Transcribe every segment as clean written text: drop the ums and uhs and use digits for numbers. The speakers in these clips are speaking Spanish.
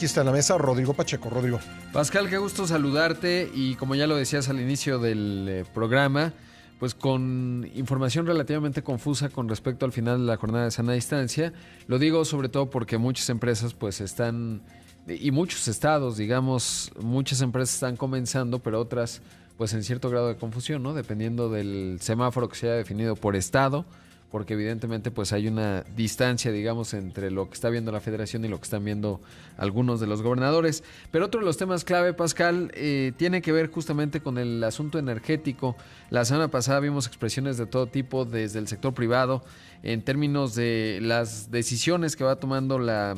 Aquí está en la mesa Rodrigo Pacheco. Rodrigo. Pascal, qué gusto saludarte y como ya lo decías al inicio del programa, pues con información relativamente confusa con respecto al final de la jornada de sana distancia. Lo digo sobre todo porque muchas empresas pues están, y muchos estados, digamos, muchas empresas están comenzando, pero otras pues en cierto grado de confusión, ¿no? Dependiendo del semáforo que se haya definido por estado, porque evidentemente pues hay una distancia, digamos, entre lo que está viendo la federación y lo que están viendo algunos de los gobernadores. Pero otro de los temas clave, Pascal, tiene que ver justamente con el asunto energético. La semana pasada vimos expresiones de todo tipo desde el sector privado en términos de las decisiones que va tomando la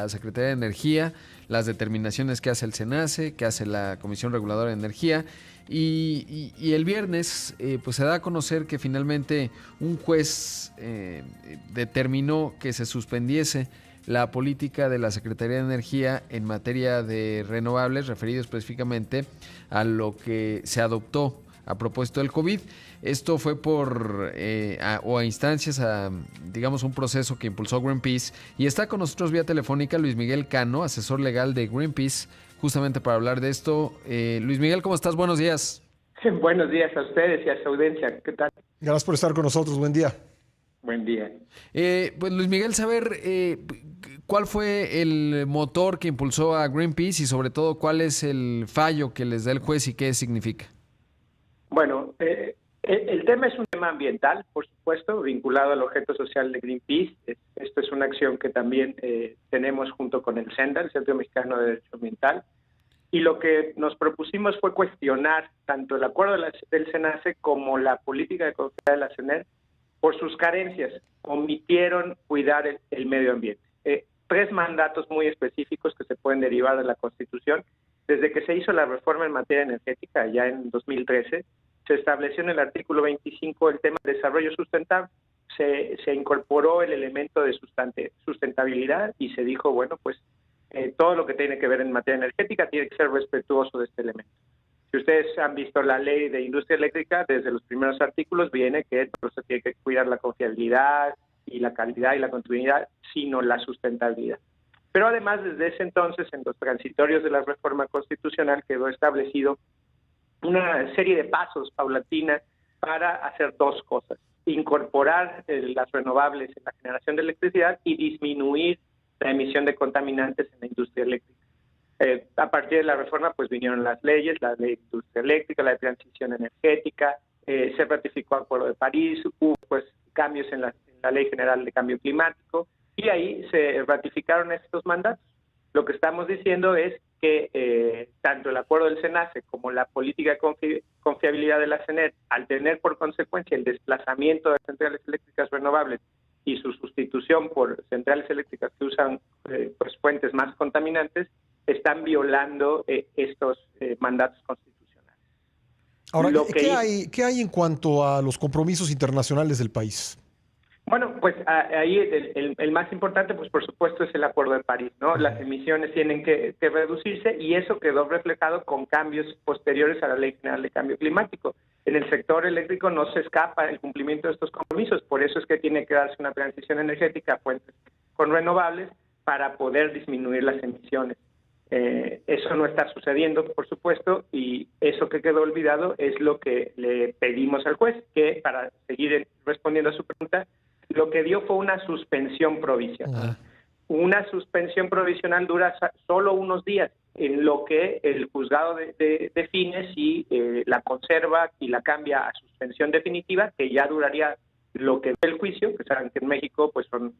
Secretaría de Energía, las determinaciones que hace el SENACE, que hace la Comisión Reguladora de Energía. Y el viernes pues se da a conocer que finalmente un juez determinó que se suspendiese la política de la Secretaría de Energía en materia de renovables, referido específicamente a lo que se adoptó a propósito del COVID. Esto fue por a instancias, digamos, un proceso que impulsó Greenpeace. Y está con nosotros vía telefónica Luis Miguel Cano, asesor legal de Greenpeace, justamente para hablar de esto. Luis Miguel, ¿cómo estás? Buenos días. Buenos días a ustedes y a su audiencia. ¿Qué tal? Gracias por estar con nosotros. Buen día. Buen día. Pues Luis Miguel, saber cuál fue el motor que impulsó a Greenpeace y sobre todo cuál es el fallo que les da el juez y qué significa. Bueno, el tema es un tema ambiental, por supuesto, vinculado al objeto social de Greenpeace. Esto es una acción que también tenemos junto con el CENDA, el Centro Mexicano de Derecho Ambiental. Y lo que nos propusimos fue cuestionar tanto el acuerdo del SENACE como la política de confiabilidad de la CENER por sus carencias. Omitieron cuidar el medio ambiente. 3 mandatos muy específicos que se pueden derivar de la Constitución. Desde que se hizo la reforma en materia energética, ya en 2013, se estableció en el artículo 25 el tema de desarrollo sustentable. Se incorporó el elemento de sustentabilidad y se dijo, bueno, pues todo lo que tiene que ver en materia energética tiene que ser respetuoso de este elemento. Si ustedes han visto la ley de industria eléctrica, desde los primeros artículos viene que no se tiene que cuidar la confiabilidad y la calidad y la continuidad, sino la sustentabilidad. Pero además, desde ese entonces, en los transitorios de la reforma constitucional, quedó establecido una serie de pasos paulatinas para hacer 2 cosas: incorporar las renovables en la generación de electricidad y disminuir la emisión de contaminantes en la industria eléctrica. A partir de la reforma, pues vinieron las leyes, la ley de industria eléctrica, la de transición energética, se ratificó el Acuerdo de París, hubo pues cambios en la Ley General de Cambio Climático, y ahí se ratificaron estos mandatos. Lo que estamos diciendo es que tanto el acuerdo del SENACE como la política de confiabilidad de la CENER, al tener por consecuencia el desplazamiento de centrales eléctricas renovables y su sustitución por centrales eléctricas que usan pues fuentes más contaminantes, están violando estos mandatos constitucionales. Ahora, ¿qué hay en cuanto a los compromisos internacionales del país? Bueno, pues ahí el más importante, pues por supuesto, es el Acuerdo de París, ¿no? Las emisiones tienen que reducirse y eso quedó reflejado con cambios posteriores a la Ley General de Cambio Climático. En el sector eléctrico no se escapa el cumplimiento de estos compromisos, por eso es que tiene que darse una transición energética a fuentes con renovables para poder disminuir las emisiones. Eso no está sucediendo, por supuesto, y eso que quedó olvidado es lo que le pedimos al juez, que para seguir respondiendo a su pregunta, lo que dio fue una suspensión provisional. Una suspensión provisional dura solo unos días, en lo que el juzgado define si la conserva y la cambia a suspensión definitiva, que ya duraría lo que ve el juicio, que saben que en México pues son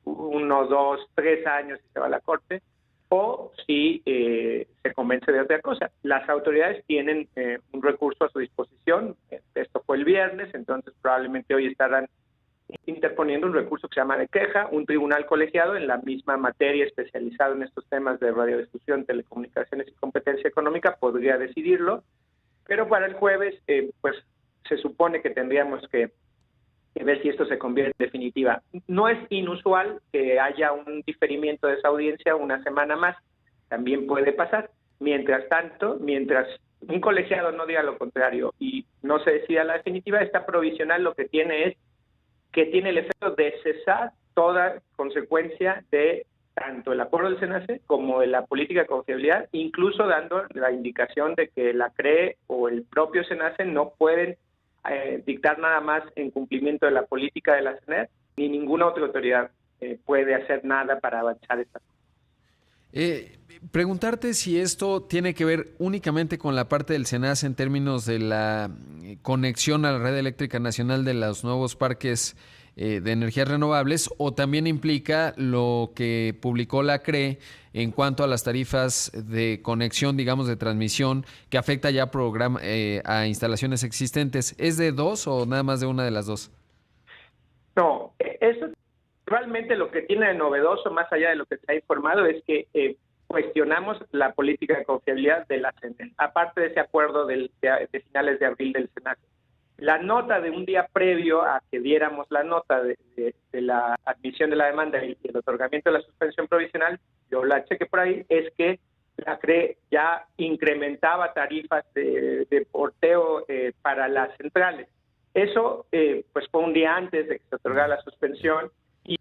1, 2, 3 años si se va a la corte, o si se convence de otra cosa. Las autoridades tienen un recurso a su disposición. Esto fue el viernes, entonces probablemente hoy estarán interponiendo un recurso que se llama de queja. Un tribunal colegiado en la misma materia especializado en estos temas de radiodifusión, telecomunicaciones y competencia económica podría decidirlo, pero para el jueves pues se supone que tendríamos que ver si esto se convierte en definitiva. No es inusual que haya un diferimiento de esa audiencia una semana más, también puede pasar. Mientras tanto, mientras un colegiado no diga lo contrario y no se decida la definitiva, esta provisional lo que tiene es que tiene el efecto de cesar toda consecuencia de tanto el acuerdo del SENACE como de la política de confiabilidad, incluso dando la indicación de que la CRE o el propio SENACE no pueden dictar nada más en cumplimiento de la política de la CNER, ni ninguna otra autoridad puede hacer nada para avanzar esta. Preguntarte si esto tiene que ver únicamente con la parte del SENACE en términos de la conexión a la red eléctrica nacional de los nuevos parques de energías renovables, o también implica lo que publicó la CRE en cuanto a las tarifas de conexión, digamos, de transmisión, que afecta ya a instalaciones existentes. ¿Es de dos o nada más de una de las dos? No, eso realmente lo que tiene de novedoso, más allá de lo que se ha informado, es que cuestionamos la política de confiabilidad de la CNE, aparte de ese acuerdo de finales de abril del SENACE. La nota de un día previo a que diéramos la nota de la admisión de la demanda y el otorgamiento de la suspensión provisional, yo la chequé por ahí, es que la CRE ya incrementaba tarifas de porteo para las centrales. Eso pues fue un día antes de que se otorgara la suspensión y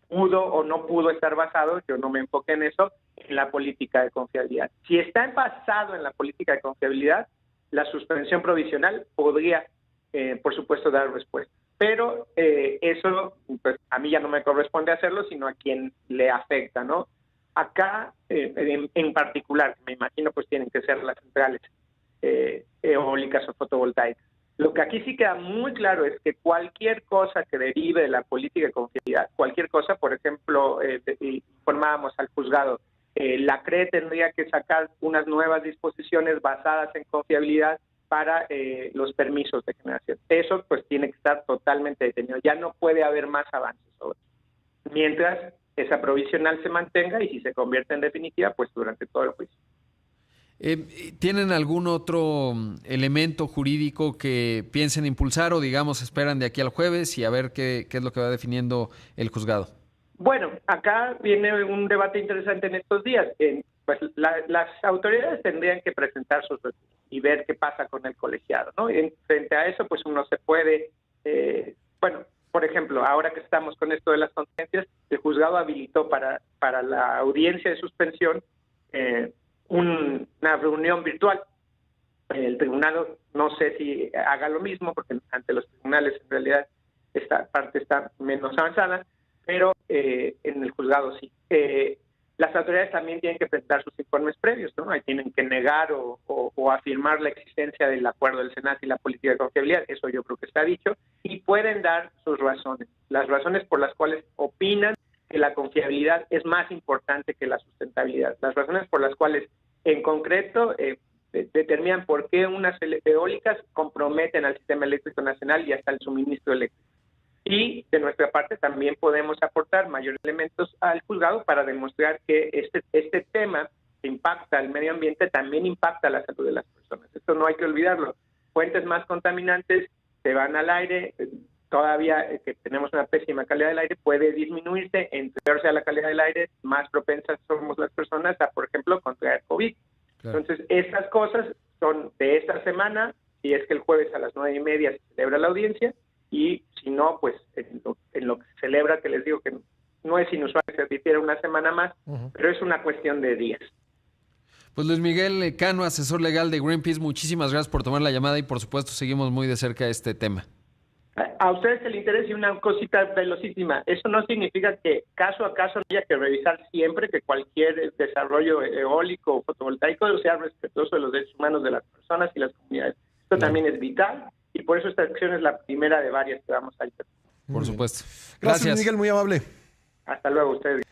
pudo o no pudo estar basado, yo no me enfoqué en eso, en la política de confiabilidad. Si está basado en la política de confiabilidad, la suspensión provisional podría, por supuesto, dar respuesta. Pero eso, pues, a mí ya no me corresponde hacerlo, sino a quien le afecta, ¿no? Acá, en particular, me imagino, pues tienen que ser las centrales eólicas o fotovoltaicas. Lo que aquí sí queda muy claro es que cualquier cosa que derive de la política de confiabilidad, cualquier cosa, por ejemplo, informábamos al juzgado, la CRE tendría que sacar unas nuevas disposiciones basadas en confiabilidad para los permisos de generación. Eso pues tiene que estar totalmente detenido. Ya no puede haber más avances sobre eso. Mientras esa provisional se mantenga y si se convierte en definitiva, pues durante todo el juicio. ¿Tienen algún otro elemento jurídico que piensen impulsar o, digamos, esperan de aquí al jueves y a ver qué es lo que va definiendo el juzgado? Bueno, acá viene un debate interesante en estos días. Pues las autoridades tendrían que presentar sus recursos y ver qué pasa con el colegiado, ¿no? Frente a eso, pues uno se puede, por ejemplo, ahora que estamos con esto de las contingencias, el juzgado habilitó para la audiencia de suspensión una reunión virtual. El tribunal no sé si haga lo mismo, porque ante los tribunales en realidad esta parte está menos avanzada, pero en el juzgado sí. Las autoridades también tienen que presentar sus informes previos, ¿no? Ahí tienen que negar o afirmar la existencia del acuerdo del SENACE y la política de confiabilidad, eso yo creo que está dicho, y pueden dar sus razones, las razones por las cuales opinan que la confiabilidad es más importante que la sustentabilidad, las razones por las cuales en concreto determinan por qué unas eólicas comprometen al sistema eléctrico nacional y hasta el suministro eléctrico. Y de nuestra parte también podemos aportar mayores elementos al juzgado para demostrar que este tema que impacta al medio ambiente también impacta la salud de las personas. Esto no hay que olvidarlo. Fuentes más contaminantes se van al aire, todavía que tenemos una pésima calidad del aire puede disminuirse, empeorarse a la calidad del aire, más propensas somos las personas a, por ejemplo, contraer COVID. Claro. Entonces, estas cosas son de esta semana, si es que el jueves a las 9:30 se celebra la audiencia, y si no, pues en lo que se celebra, que les digo que no es inusual que se repitiera una semana más, pero es una cuestión de días. Pues Luis Miguel Cano, asesor legal de Greenpeace, muchísimas gracias por tomar la llamada y por supuesto seguimos muy de cerca este tema. A ustedes el interés y una cosita velocísima, eso no significa que caso a caso haya que revisar siempre que cualquier desarrollo eólico o fotovoltaico sea respetuoso de los derechos humanos de las personas y las comunidades. Esto también es vital. Y por eso esta acción es la primera de varias que vamos a hacer. Por supuesto. Gracias, Miguel, muy amable. Hasta luego, ustedes.